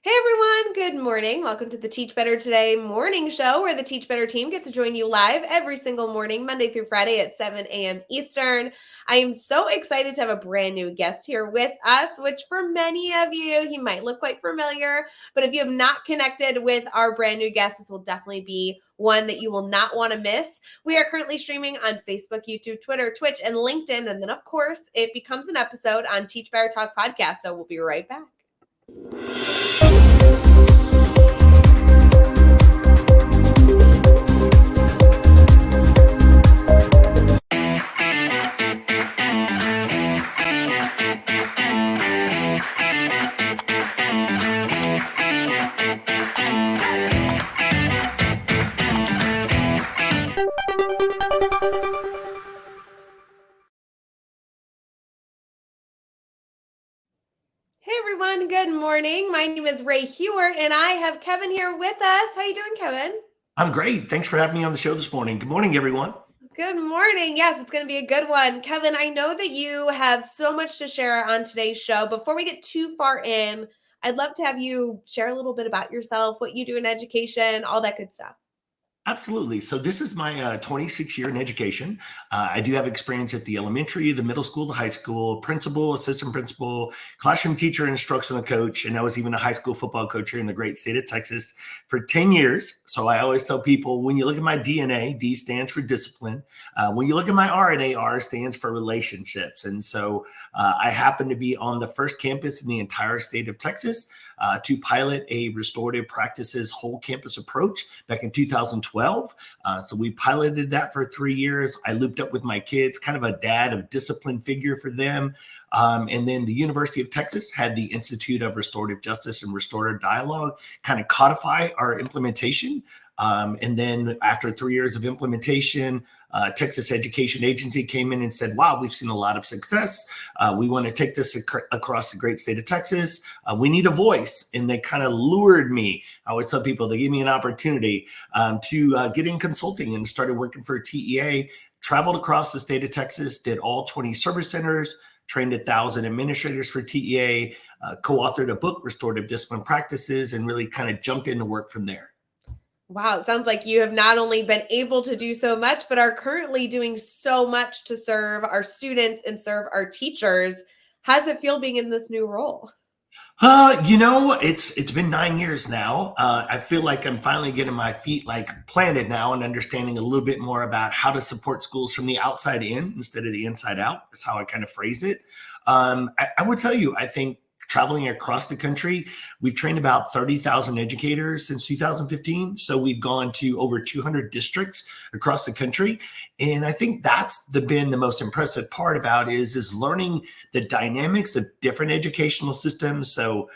Hey everyone, good morning. Welcome to the Teach Better Today morning show where the Teach Better team gets to join you live every single morning, Monday through Friday at 7 a.m. Eastern. I am so excited to have a brand new guest here with us, which for many of you, he might look quite familiar. But if you have not connected with our brand new guest, this will definitely be one that you will not want to miss. We are currently streaming on Facebook, YouTube, Twitter, Twitch, and LinkedIn. And then, of course, it becomes an episode on Teach Better Talk podcast. So we'll be right back. Hey everyone, good morning. My name is Rae Hughart and I have Kevin here with us. How you doing, Kevin? I'm great. Thanks for having me on the show this morning. Good morning, everyone. Good morning. Yes, it's going to be a good one. Kevin, I know that you have so much to share on today's show. Before we get too far in, I'd love to have you share a little bit about yourself, what you do in education, all that good stuff. Absolutely. So this is my 26 year in education. I do have experience at the elementary, the middle school, the high school, principal, assistant principal, classroom teacher, instructional coach, and I was even a high school football coach here in the great state of Texas for 10 years. So I always tell people, when you look at my DNA, D stands for discipline. When you look at my RNA, R stands for relationships. And so I happen to be on the first campus in the entire state of Texas to pilot a restorative practices whole campus approach back in 2012. So we piloted that for 3 years. I looped up with my kids, kind of a dad of discipline figure for them. And then the University of Texas had the Institute of Restorative Justice and Restorative Dialogue kind of codify our implementation. And then after 3 years of implementation, Texas Education Agency came in and said, wow, we've seen a lot of success. We want to take this across the great state of Texas. We need a voice. And they kind of lured me. I always tell people, they gave me an opportunity to get in consulting and started working for TEA, traveled across the state of Texas, did all 20 service centers, trained 1,000 administrators for TEA, co-authored a book, Restorative Discipline Practices, and really kind of jumped into work from there. Wow, it sounds like you have not only been able to do so much, but are currently doing so much to serve our students and serve our teachers. How does it feel being in this new role? It's been 9 years now. I feel like I'm finally getting my feet planted now and understanding a little bit more about how to support schools from the outside in instead of the inside out. Is how I kind of phrase it. I would tell you, I think traveling across the country, we've trained about 30,000 educators since 2015. So we've gone to over 200 districts across the country. And I think that's been the most impressive part about is learning the dynamics of different educational systems. So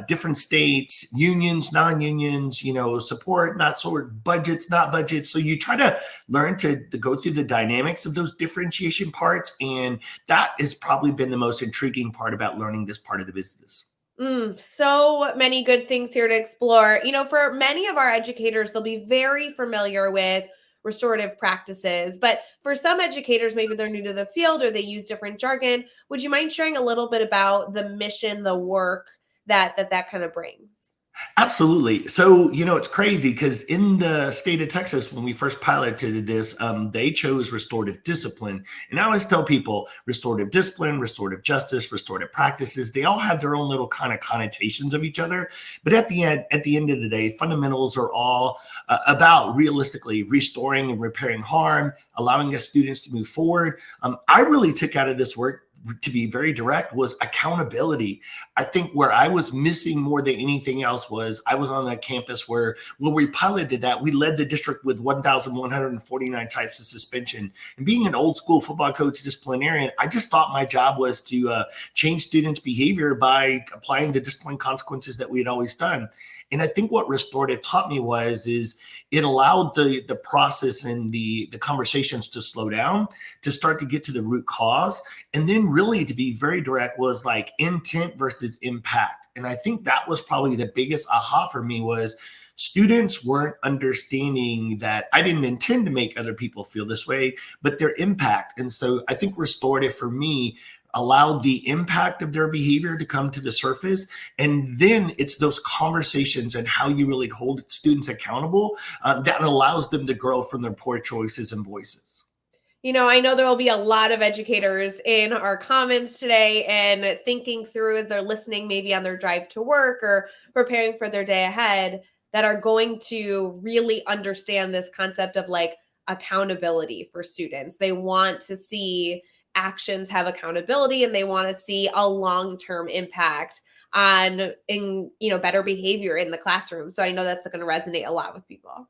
different states, unions, non-unions, support, not support, budgets, not budgets. So you try to learn to go through the dynamics of those differentiation parts. And that has probably been the most intriguing part about learning this part of the business. So many good things here to explore. For many of our educators, they'll be very familiar with restorative practices, but for some educators, maybe they're new to the field or they use different jargon. Would you mind sharing a little bit about the mission, the work that kind of brings? Absolutely. So, it's crazy because in the state of Texas, when we first piloted this, they chose restorative discipline. And I always tell people restorative discipline, restorative justice, restorative practices, they all have their own little kind of connotations of each other. But at the end of the day, fundamentals are all about realistically restoring and repairing harm, allowing us students to move forward. I really took out of this work, to be very direct, was accountability. I think where I was missing more than anything else was I was on a campus where when we piloted that, we led the district with 1,149 types of suspension. And being an old school football coach disciplinarian, I just thought my job was to change students' behavior by applying the discipline consequences that we had always done. And I think what restorative taught me is it allowed the process and the conversations to slow down, to start to get to the root cause. And then really, to be very direct, was like intent versus impact. And I think that was probably the biggest aha for me, was students weren't understanding that I didn't intend to make other people feel this way, but their impact. And so I think restorative for me allow the impact of their behavior to come to the surface. And then it's those conversations and how you really hold students accountable that allows them to grow from their poor choices and voices. I know there will be a lot of educators in our comments today and thinking through as they're listening, maybe on their drive to work or preparing for their day ahead, that are going to really understand this concept of like accountability for students. They want to see actions have accountability, and they want to see a long-term impact on better behavior in the classroom. So I know that's going to resonate a lot with people.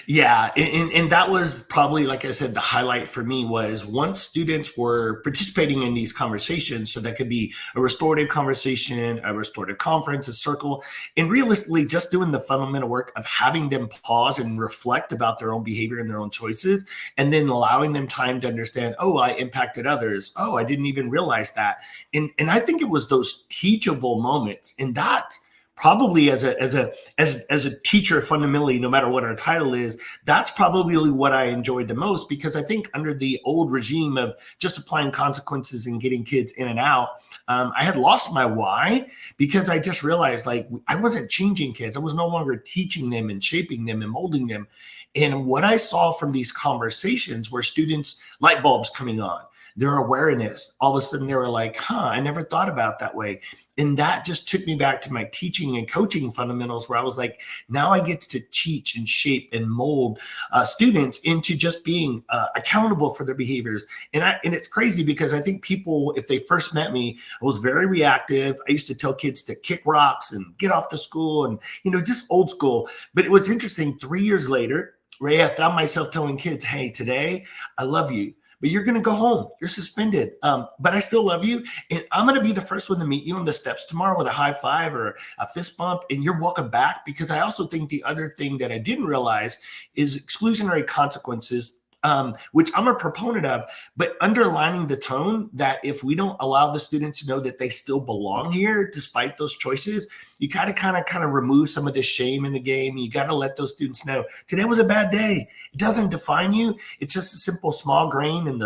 Yeah, and that was probably, like I said, the highlight for me was once students were participating in these conversations. So that could be a restorative conversation, a restorative conference, a circle, and realistically just doing the fundamental work of having them pause and reflect about their own behavior and their own choices, and then allowing them time to understand, oh, I impacted others. Oh, I didn't even realize that. And I think it was those teachable moments, and that probably as a teacher, fundamentally, no matter what our title is, that's probably what I enjoyed the most, because I think under the old regime of just applying consequences and getting kids in and out, I had lost my why, because I just realized like I wasn't changing kids. I was no longer teaching them and shaping them and molding them. And what I saw from these conversations were students, light bulbs coming on, their awareness. All of a sudden they were like, I never thought about that way. And that just took me back to my teaching and coaching fundamentals, where I was like, now I get to teach and shape and mold students into just being accountable for their behaviors. And it's crazy because I think people, if they first met me, I was very reactive. I used to tell kids to kick rocks and get off to school and, just old school. But it was interesting. 3 years later, Rae, I found myself telling kids, hey, today, I love you, but you're going to go home. You're suspended. But I still love you. And I'm going to be the first one to meet you on the steps tomorrow with a high five or a fist bump. And you're welcome back. Because I also think the other thing that I didn't realize is exclusionary consequences, which I'm a proponent of, but underlining the tone that if we don't allow the students to know that they still belong here despite those choices, you got to kind of remove some of the shame in the game. You got to let those students know today was a bad day. It doesn't define you. It's just a simple small grain in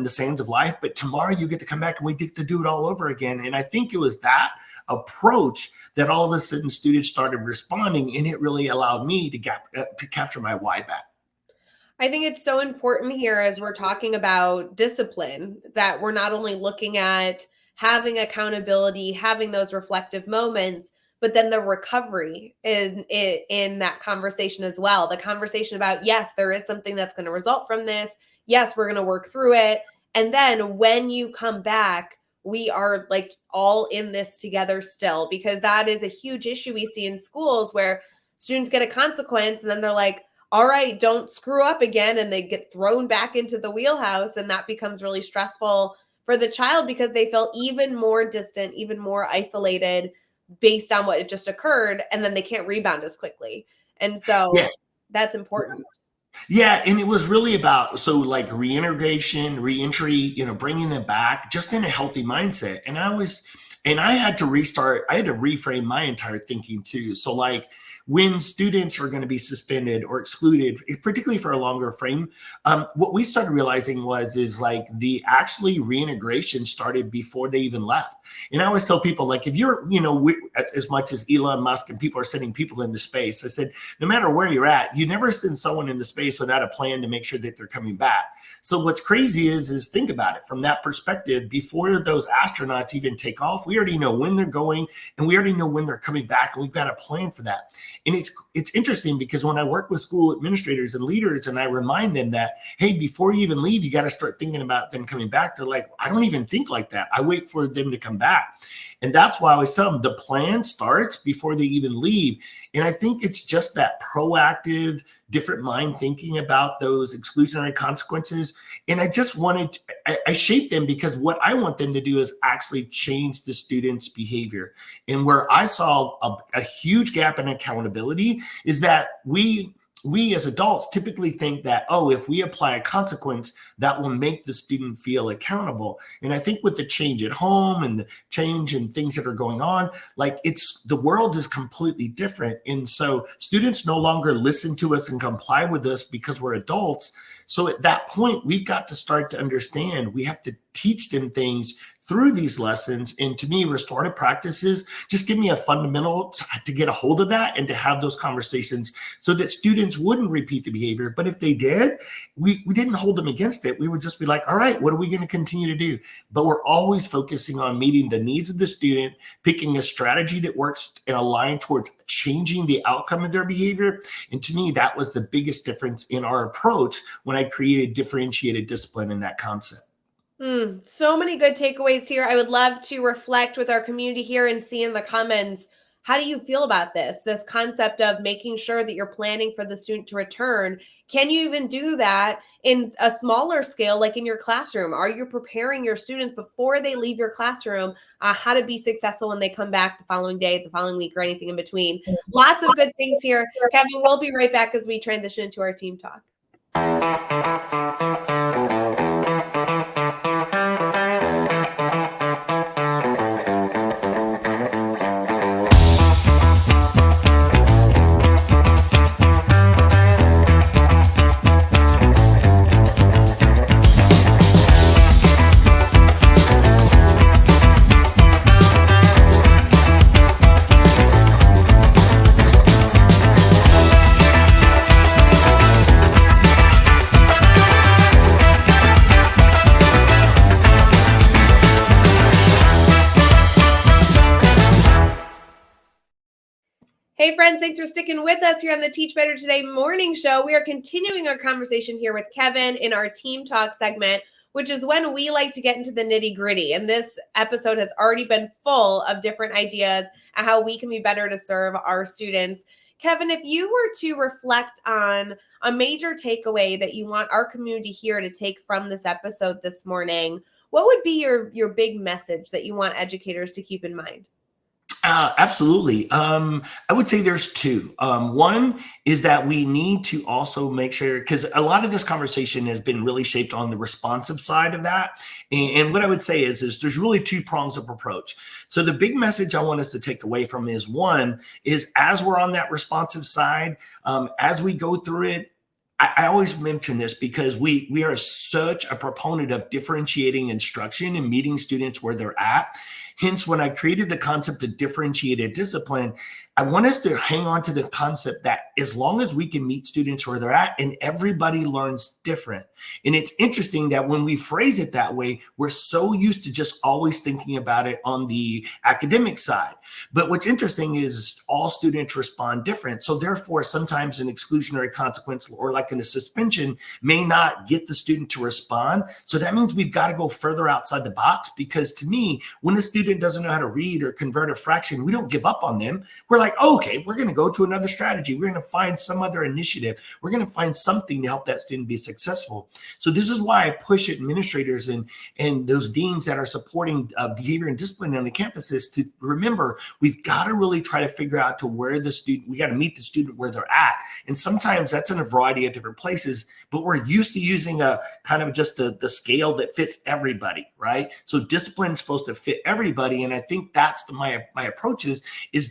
the sands of life. But tomorrow you get to come back and we get to do it all over again. And I think it was that approach that all of a sudden students started responding, and it really allowed me to capture my why back. I think it's so important here as we're talking about discipline that we're not only looking at having accountability, having those reflective moments, but then the recovery is in that conversation as well. The conversation about, yes, there is something that's going to result from this. Yes, we're going to work through it. And then when you come back, we are like all in this together still, because that is a huge issue we see in schools where students get a consequence and then they're like, all right, don't screw up again. And they get thrown back into the wheelhouse. And that becomes really stressful for the child because they feel even more distant, even more isolated based on what had just occurred. And then they can't rebound as quickly. And so that's important. Yeah, and it was really about like reintegration, reentry, bringing them back just in a healthy mindset. And I had to restart. I had to reframe my entire thinking too. So like when students are going to be suspended or excluded, particularly for a longer frame, what we started realizing is like the actually reintegration started before they even left. And I always tell people, like, if you're, as much as Elon Musk and people are sending people into space, I said, no matter where you're at, you never send someone into space without a plan to make sure that they're coming back. So what's crazy is think about it from that perspective. Before those astronauts even take off, we already know when they're going and we already know when they're coming back, and we've got a plan for that. And it's interesting because when I work with school administrators and leaders and I remind them that, hey, before you even leave, you got to start thinking about them coming back. They're like, I don't even think like that. I wait for them to come back. And that's why I always tell them the plan starts before they even leave. And I think it's just that proactive, different mind thinking about those exclusionary consequences. And I shaped them because what I want them to do is actually change the student's behavior. And where I saw a huge gap in accountability is that we as adults typically think that, if we apply a consequence, that will make the student feel accountable. And I think with the change at home and the change in things that are going on, like the world is completely different. And so students no longer listen to us and comply with us because we're adults. So at that point, we've got to start to understand we have to teach them things through these lessons. And to me, restorative practices just give me a fundamental to get a hold of that and to have those conversations so that students wouldn't repeat the behavior. But if they did, we didn't hold them against it. We would just be like, all right, what are we going to continue to do? But we're always focusing on meeting the needs of the student, picking a strategy that works and aligned towards changing the outcome of their behavior. And to me, that was the biggest difference in our approach when I created differentiated discipline in that concept. So many good takeaways here. I would love to reflect with our community here and see in the comments, how do you feel about this concept of making sure that you're planning for the student to return? Can you even do that in a smaller scale, like in your classroom? Are you preparing your students before they leave your classroom how to be successful when they come back the following day, the following week, or anything in between? Lots of good things here. Kevin, we'll be right back as we transition into our team talk. Hey friends, thanks for sticking with us here on the Teach Better Today morning show. We are continuing our conversation here with Kevin in our Team Talk segment, which is when we like to get into the nitty gritty. And this episode has already been full of different ideas on how we can be better to serve our students. Kevin, if you were to reflect on a major takeaway that you want our community here to take from this episode this morning, what would be your big message that you want educators to keep in mind? Absolutely. I would say there's two. One is that we need to also make sure, because a lot of this conversation has been really shaped on the responsive side of that. And what I would say is there's really two prongs of approach. So the big message I want us to take away from is one is as we're on that responsive side, as we go through it, I always mention this because we are such a proponent of differentiating instruction and meeting students where they're at. Hence, when I created the concept of differentiated discipline, I want us to hang on to the concept that as long as we can meet students where they're at and everybody learns different. And it's interesting that when we phrase it that way, we're so used to just always thinking about it on the academic side. But what's interesting is all students respond different. So therefore, sometimes an exclusionary consequence or like in a suspension may not get the student to respond. So that means we've got to go further outside the box, because to me, when a student doesn't know how to read or convert a fraction, we don't give up on them. We're like, oh, okay, we're going to go to another strategy. We're going to find some other initiative. We're going to find something to help that student be successful. So this is why I push administrators and those deans that are supporting behavior and discipline on the campuses to remember, we've got to really try to figure out to where the student, we got to meet the student where they're at. And sometimes that's in a variety of different places, but we're used to using a kind of just the scale that fits everybody, right? So discipline is supposed to fit everybody. And I think that's my approach is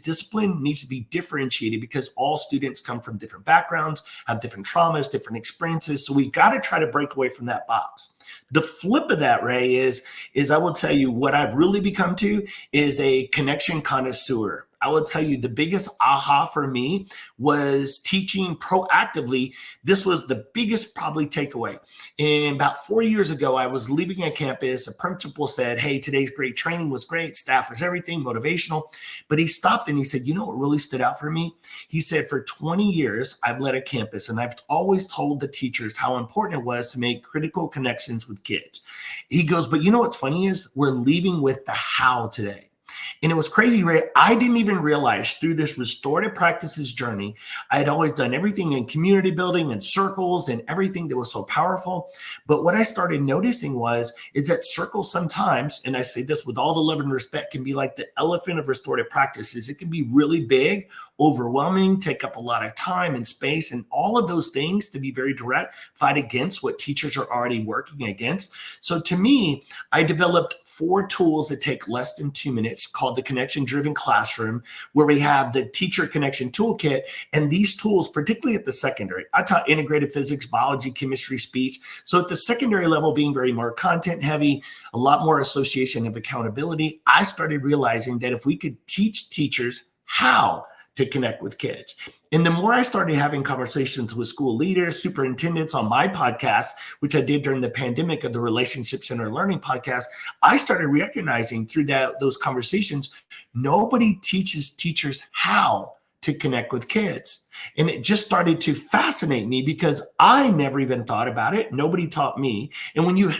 discipline needs to be differentiated because all students come from different backgrounds, have different traumas, different experiences. So we got to try to break away from that box. The flip of that, Rae, is I will tell you what I've really become to is a connection connoisseur. I will tell you the biggest aha for me was teaching proactively. This was the biggest probably takeaway. And about 4 years ago, I was leaving a campus. A principal said, hey, today's great training was great. Staff was everything, motivational. But he stopped and he said, you know what really stood out for me? He said, for 20 years, I've led a campus and I've always told the teachers how important it was to make critical connections with kids. He goes, but you know what's funny is we're leaving with the how today. And it was crazy, Rae. I didn't even realize through this restorative practices journey, I had always done everything in community building and circles and everything that was so powerful. But what I started noticing is that circles sometimes, and I say this with all the love and respect, can be like the elephant of restorative practices. It can be really big overwhelming, take up a lot of time and space, and all of those things, to be very direct, fight against what teachers are already working against. So to me, I developed 4 tools that take less than 2 minutes called the Connection Driven Classroom, where we have the Teacher Connection Toolkit. And these tools, particularly at the secondary, I taught integrated physics, biology, chemistry, speech. So at the secondary level, being very more content heavy, a lot more association of accountability, I started realizing that if we could teach teachers how to connect with kids. And the more I started having conversations with school leaders, superintendents on my podcast, which I did during the pandemic of the Relationship Centered Learning podcast, I started recognizing through those conversations, nobody teaches teachers how to connect with kids. And it just started to fascinate me because I never even thought about it. Nobody taught me. And when you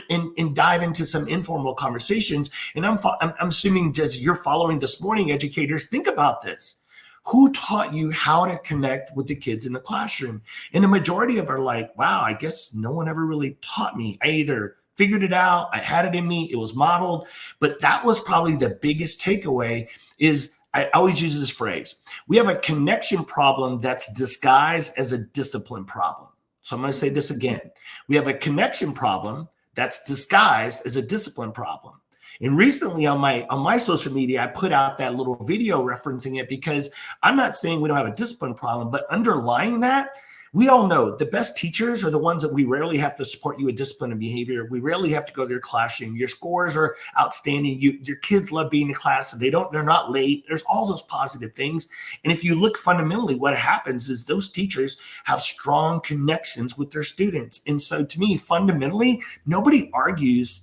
dive into some informal conversations, and I'm assuming as you're following This Morning, educators, think about this. Who taught you how to connect with the kids in the classroom? And the majority of are like, wow, I guess no one ever really taught me. I either figured it out, I had it in me, it was modeled. But that was probably the biggest takeaway is I always use this phrase. We have a connection problem that's disguised as a discipline problem. So I'm going to say this again. We have a connection problem that's disguised as a discipline problem. And recently on my social media, I put out that little video referencing it because I'm not saying we don't have a discipline problem, but underlying that, we all know the best teachers are the ones that we rarely have to support you with discipline and behavior. We rarely have to go to their classroom. Your scores are outstanding. Your kids love being in class. So they're not late. There's all those positive things. And if you look fundamentally, what happens is those teachers have strong connections with their students. And so to me, fundamentally, nobody argues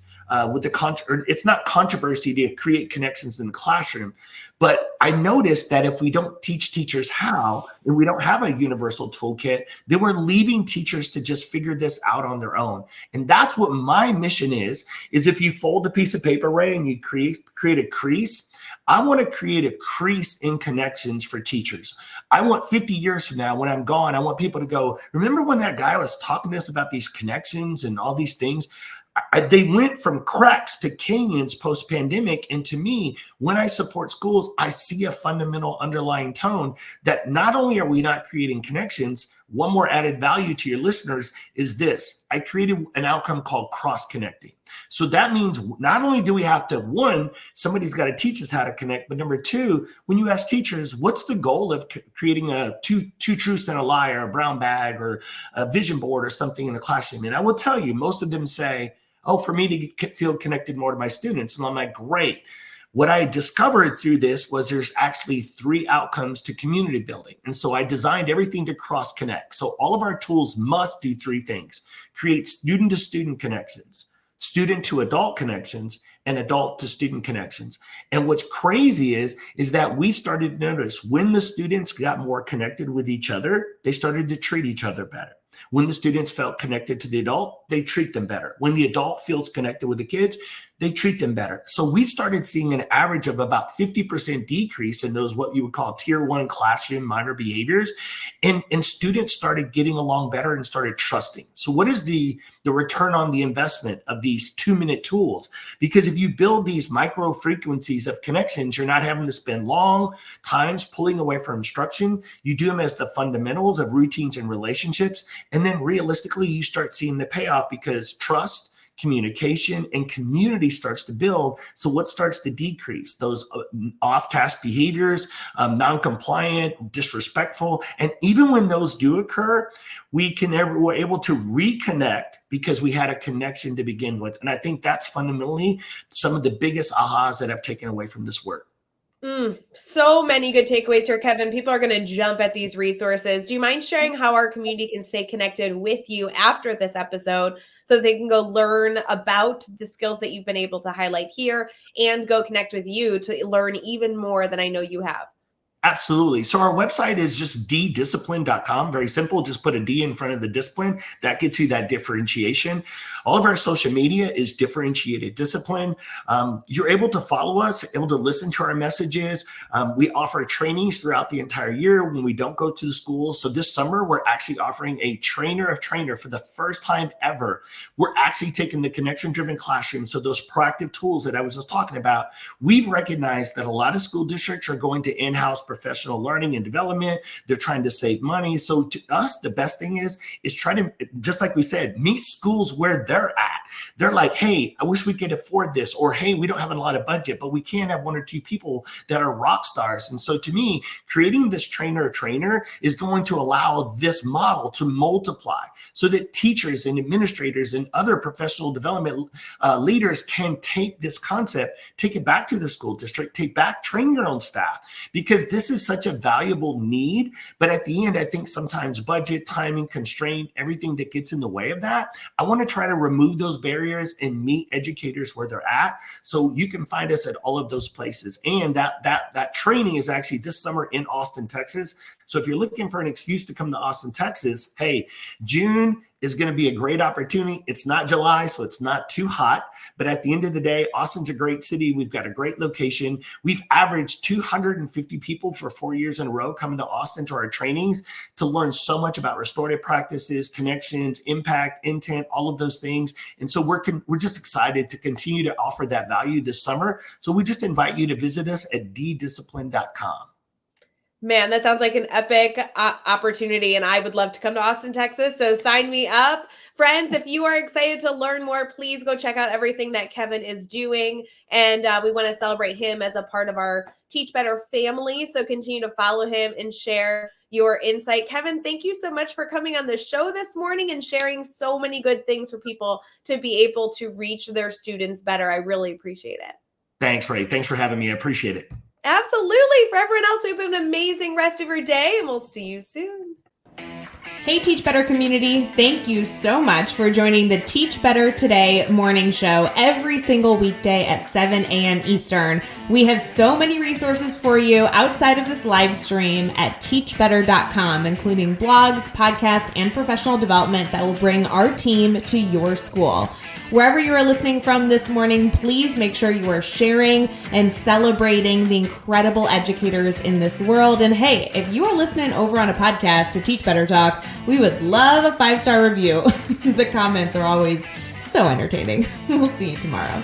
with it's not controversy to create connections in the classroom. But I noticed that if we don't teach teachers how, and we don't have a universal toolkit, then we're leaving teachers to just figure this out on their own. And that's what my mission is if you fold a piece of paper, Rae, and you create a crease, I want to create a crease in connections for teachers. I want 50 years from now, when I'm gone, I want people to go, remember when that guy was talking to us about these connections and all these things? They went from cracks to canyons post-pandemic. And to me, when I support schools, I see a fundamental underlying tone that not only are we not creating connections, one more added value to your listeners is this. I created an outcome called cross-connecting. So that means not only do we have to, one, somebody's got to teach us how to connect, but number two, when you ask teachers, what's the goal of creating a two truths and a lie or a brown bag or a vision board or something in the classroom? And I will tell you, most of them say, oh, for me to feel connected more to my students. And I'm like, great. What I discovered through this was there's actually 3 outcomes to community building. And so I designed everything to cross connect. So all of our tools must do 3 things: create student to student connections, student to adult connections, and adult to student connections. And what's crazy is that we started to notice when the students got more connected with each other, they started to treat each other better. When the students felt connected to the adult, they treat them better. When the adult feels connected with the kids, they treat them better. So we started seeing an average of about 50% decrease in those what you would call tier 1 classroom minor behaviors. And students started getting along better and started trusting. So what is the return on the investment of these 2-minute tools? Because if you build these micro frequencies of connections, you're not having to spend long times pulling away from instruction. You do them as the fundamentals of routines and relationships. And then realistically, you start seeing the payoff because trust, communication, and community starts to build. So what starts to decrease? Those off-task behaviors, non-compliant, disrespectful. And even when those do occur, we're able to reconnect because we had a connection to begin with. And I think that's fundamentally some of the biggest ahas that I've taken away from this work. So many good takeaways here, Kevin. People are going to jump at these resources. Do you mind sharing how our community can stay connected with you after this episode so that they can go learn about the skills that you've been able to highlight here and go connect with you to learn even more than I know you have? Absolutely. So our website is just ddiscipline.com. Very simple. Just put a D in front of the discipline. That gets you that differentiation. All of our social media is differentiated discipline. You're able to follow us, able to listen to our messages. We offer trainings throughout the entire year when we don't go to the school. So this summer, we're actually offering a trainer of trainer for the first time ever. We're actually taking the connection-driven classroom. So those proactive tools that I was just talking about, we've recognized that a lot of school districts are going to in-house professional learning and development. They're trying to save money. So to us, the best thing is try to, just like we said, meet schools where they're at. They're like, hey, I wish we could afford this, or hey, we don't have a lot of budget, but we can have one or two people that are rock stars. And so to me, creating this trainer is going to allow this model to multiply so that teachers and administrators and other professional development leaders can take this concept, take it back to the school district, train your own staff, because this is such a valuable need. But at the end, I think sometimes budget, timing, constraint, everything that gets in the way of that, I want to try to remove those barriers and meet educators where they're at. So you can find us at all of those places. And that training is actually this summer in Austin, Texas. So if you're looking for an excuse to come to Austin, Texas, hey, June is going to be a great opportunity. It's not July, so it's not too hot. But at the end of the day, Austin's a great city. We've got a great location. We've averaged 250 people for 4 years in a row coming to Austin to our trainings to learn so much about restorative practices, connections, impact, intent, all of those things. And so we're just excited to continue to offer that value this summer. So we just invite you to visit us at ddiscipline.com. Man, that sounds like an epic opportunity, and I would love to come to Austin, Texas. So sign me up. Friends, if you are excited to learn more, please go check out everything that Kevin is doing. And we want to celebrate him as a part of our Teach Better family. So continue to follow him and share your insight. Kevin, thank you so much for coming on the show this morning and sharing so many good things for people to be able to reach their students better. I really appreciate it. Thanks, Rae. Thanks for having me. I appreciate it. Absolutely. For everyone else, hope you have an amazing rest of your day, and we'll see you soon. Hey, Teach Better community. Thank you so much for joining the Teach Better Today morning show every single weekday at 7 a.m. Eastern. We have so many resources for you outside of this live stream at teachbetter.com, including blogs, podcasts, and professional development that will bring our team to your school. Wherever you are listening from this morning, please make sure you are sharing and celebrating the incredible educators in this world. And hey, if you are listening over on a podcast to Teach Better Talk, we would love a 5-star review. The comments are always so entertaining. We'll see you tomorrow.